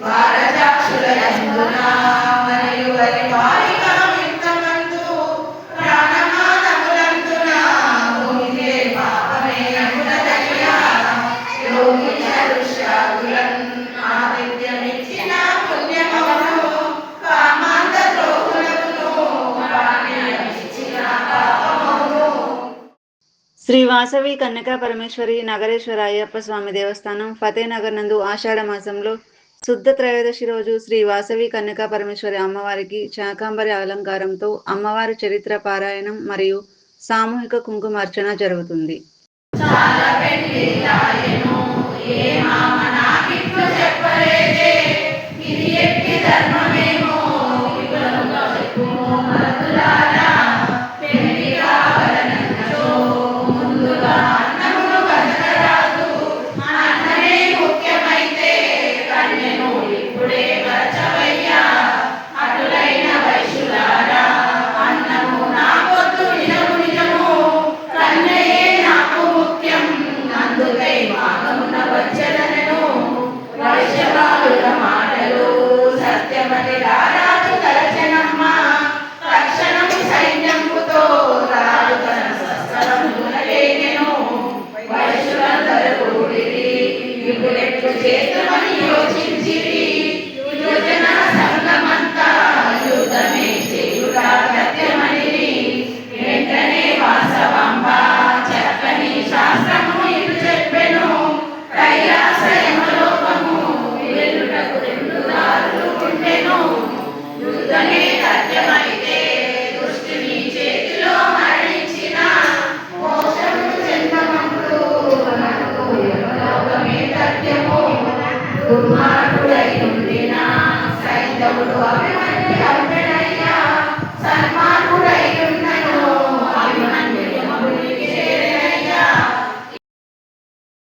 వారజాక్షుల యందున మరియు వరి వారిక విత్తమందు ప్రాణమానములందున భూమికే పాపమే అగునదయ్యా. యోగి చరుష్యాగులన్ ఆతిథ్యమిచ్చిన పుణ్యమౌను కామాంధ ద్రోహులకును పానీయమిచ్చిన పాపమౌను. శ్రీ వాసవి కన్యకా పరమేశ్వరి నగరేశ్వర అయ్యప్ప స్వామి దేవస్థానం ఫతేనగర్ నందు ఆషాఢ మాసంలో శుద్ధ త్రయోదశి రోజు శ్రీ వాసవి కన్యకా పరమేశ్వరి అమ్మవారికి శాకాంబరి అలంకారంతో అమ్మవారి చరిత్ర పారాయణం మరియు సామూహిక కుంకుమార్చన జరుగుతుంది. దుర్మార్గుడై ఉండిన సైంధవుడు అభిమన్యుడు